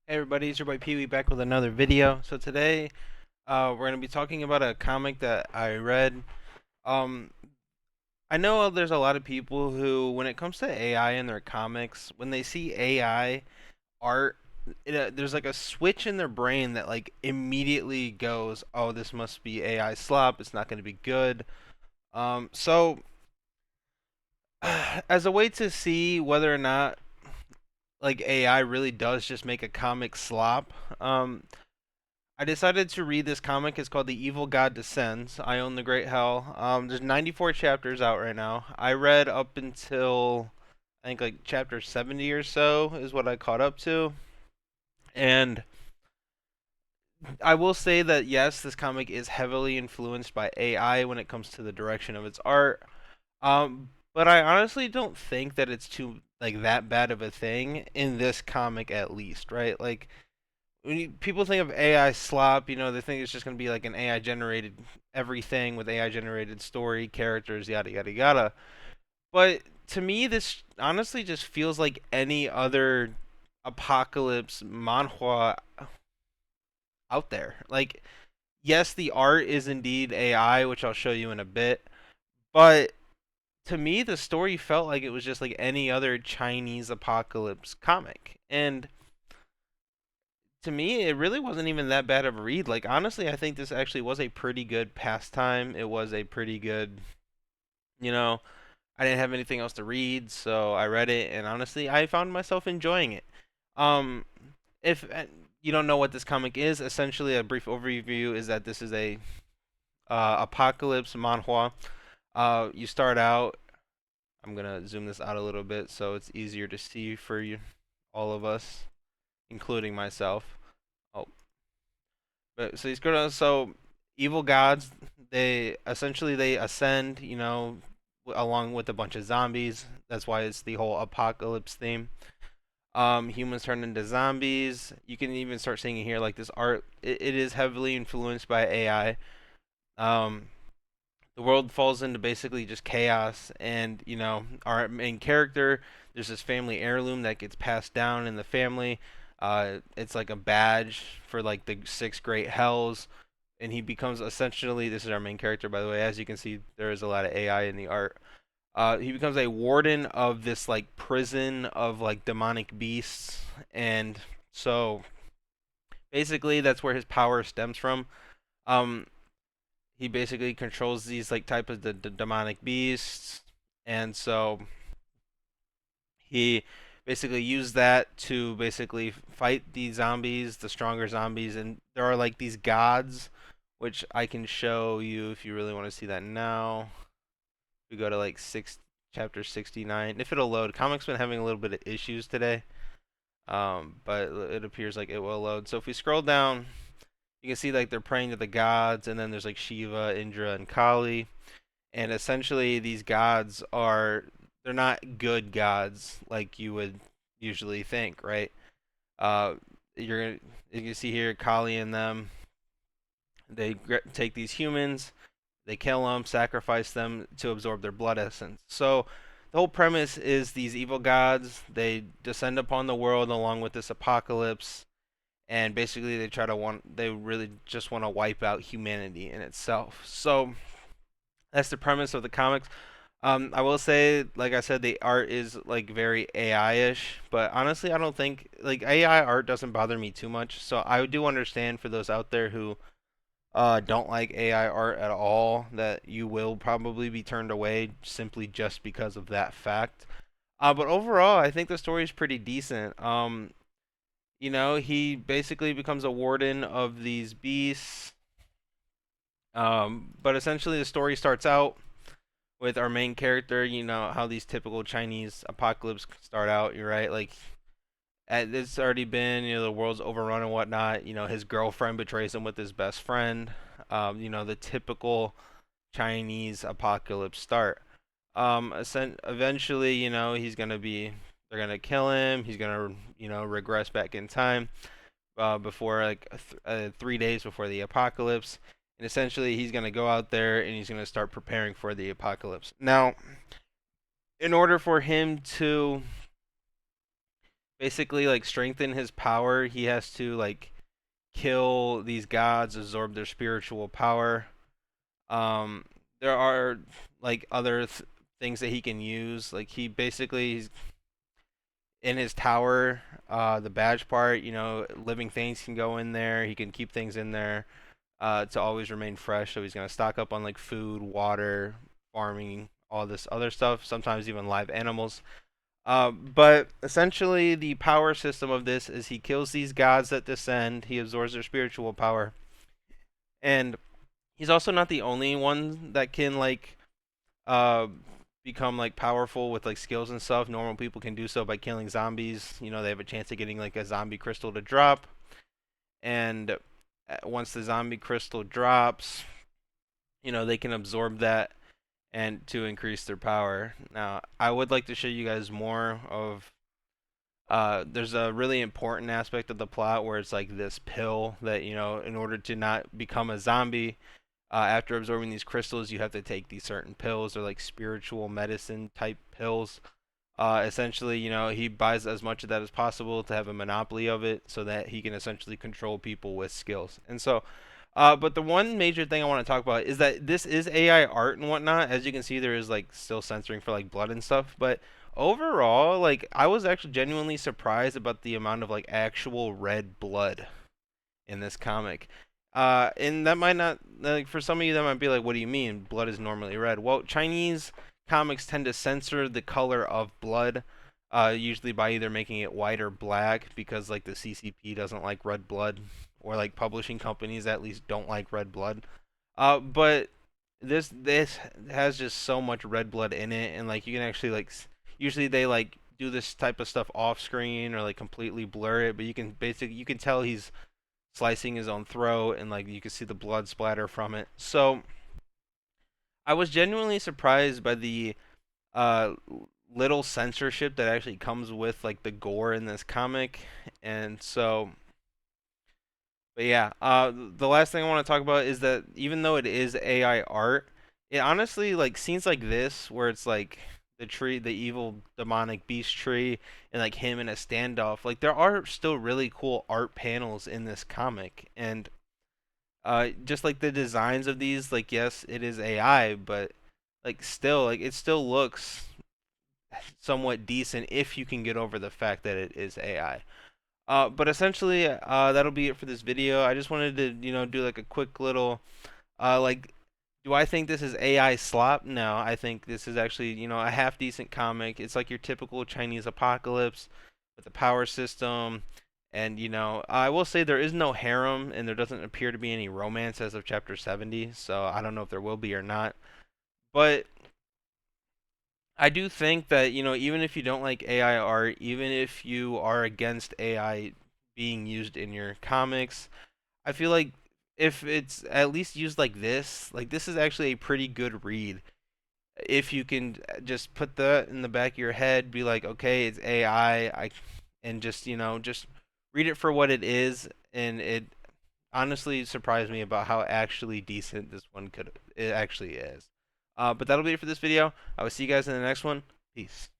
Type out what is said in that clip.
Hey everybody, it's your boy Pee Wee back with another video. So today, we're gonna be talking about a comic that I read. Um, I know there's a lot of people who, when it comes to AI in their comics, when they see AI art, there's like a switch in their brain that like immediately goes, "Oh, this must be AI slop. It's not gonna be good." So as a way to see whether or not like AI really does just make a comic slop, I decided to read this comic. It's called The Evil God Descends. I Own the Great Hell. There's 94 chapters out right now. I read up until I think like chapter 70 or so is what I caught up to. And I will say that yes, this comic is heavily influenced by AI when it comes to the direction of its art. But I honestly don't think that it's too like that bad of a thing in this comic at least, right? Like when people think of AI slop, they think it's just going to be like an AI generated everything with AI generated story, characters, yada yada yada. But to me, this honestly just feels like any other apocalypse manhua out there. Like, yes, the art is indeed AI, which I'll show you in a bit, but to me, the story felt like it was just like any other Chinese apocalypse comic. And to me, it really wasn't even that bad of a read. Like, honestly, I think this actually was a pretty good pastime. It was a pretty good, you know, I didn't have anything else to read, so I read it, and honestly, I found myself enjoying it. Um, if you don't know what this comic is, essentially a brief overview is that this is a apocalypse manhua. You start out. I'm gonna zoom this out a little bit so it's easier to see for you, all of us, including myself. Oh, but so so evil gods, they ascend, along with a bunch of zombies. That's why it's the whole apocalypse theme. Humans turn into zombies. You can even start seeing it here, like this art. It is heavily influenced by AI. Um, the world falls into basically just chaos, and our main character. There's this family heirloom that gets passed down in the family. It's like a badge for like the six great hells, and he becomes essentially, this is our main character, by the way. As you can see, there is a lot of AI in the art. He becomes a warden of this like prison of like demonic beasts, and so basically that's where his power stems from. Um, he basically controls these like type of the demonic beasts, and so he basically used that to basically fight these zombies, the stronger zombies, and there are like these gods, which I can show you if you really want to see that now. We go to like chapter 69. If it'll load, comics been having a little bit of issues today, but it appears like it will load. So if we scroll down, you can see like they're praying to the gods, and then there's like Shiva, Indra, and Kali, and essentially these gods they're not good gods like you would usually think, right? Uh, you can see here Kali and them. They take these humans, they kill them, sacrifice them to absorb their blood essence. So the whole premise is these evil gods, they descend upon the world along with this apocalypse, and basically they really just want to wipe out humanity in itself. So that's the premise of the comics. I will say, like I said, the art is like very AI-ish, but honestly, I don't think like AI art doesn't bother me too much. So I do understand for those out there who don't like AI art at all that you will probably be turned away simply just because of that fact. But overall, I think the story is pretty decent. He basically becomes a warden of these beasts. But essentially, the story starts out with our main character. You know how these typical Chinese apocalypse start out. You're right, like it's already been, the world's overrun and whatnot. His girlfriend betrays him with his best friend. The typical Chinese apocalypse start. Eventually, they're gonna kill him. He's gonna, regress back in time, before like 3 days before the apocalypse, and essentially he's gonna go out there and he's gonna start preparing for the apocalypse. Now, in order for him to basically like strengthen his power, he has to like kill these gods, absorb their spiritual power. Um, there are like other things that he can use. Like he basically he's in his tower, the badge part, living things can go in there. He can keep things in there to always remain fresh. So he's gonna stock up on like food, water, farming, all this other stuff. Sometimes even live animals. But essentially, the power system of this is he kills these gods that descend. He absorbs their spiritual power, and he's also not the only one that can like uh become like powerful with like skills and stuff. Normal people can do so by killing zombies. They have a chance of getting like a zombie crystal to drop, and once the zombie crystal drops, they can absorb that and to increase their power. Now, I would like to show you guys more of there's a really important aspect of the plot where it's like this pill that, in order to not become a zombie, after absorbing these crystals, you have to take these certain pills or like spiritual medicine type pills. Essentially, he buys as much of that as possible to have a monopoly of it so that he can essentially control people with skills. And so, but the one major thing I want to talk about is that this is AI art and whatnot. As you can see, there is like still censoring for like blood and stuff. But overall, like I was actually genuinely surprised about the amount of like actual red blood in this comic. And that might not like for some of you that might be like, what do you mean? Blood is normally red. Well, Chinese comics tend to censor the color of blood, usually by either making it white or black because like the CCP doesn't like red blood, or like publishing companies at least don't like red blood. But this has just so much red blood in it, and like you can actually like usually they like do this type of stuff off screen or like completely blur it, but you can tell he's slicing his own throat, and like you can see the blood splatter from it. So I was genuinely surprised by the uh, little censorship that actually comes with like the gore in this comic, and so. But yeah, the last thing I want to talk about is that even though it is AI art, it honestly like scenes like this where it's like the tree, the evil demonic beast tree, and like him in a standoff. Like there are still really cool art panels in this comic, and just like the designs of these, like yes, it is AI, but like still, like it still looks somewhat decent if you can get over the fact that it is AI. But essentially, that'll be it for this video. I just wanted to, do like a quick little, like, do I think this is AI slop? No, I think this is actually, a half decent comic. It's like your typical Chinese apocalypse with a power system. And, I will say there is no harem, and there doesn't appear to be any romance as of chapter 70. So I don't know if there will be or not. But I do think that, even if you don't like AI art, even if you are against AI being used in your comics, I feel like if it's at least used like this is actually a pretty good read. If you can just put that in the back of your head, be like, okay, it's AI, and just, just read it for what it is, and it honestly surprised me about how actually decent this one it actually is. But that'll be it for this video. I will see you guys in the next one. Peace.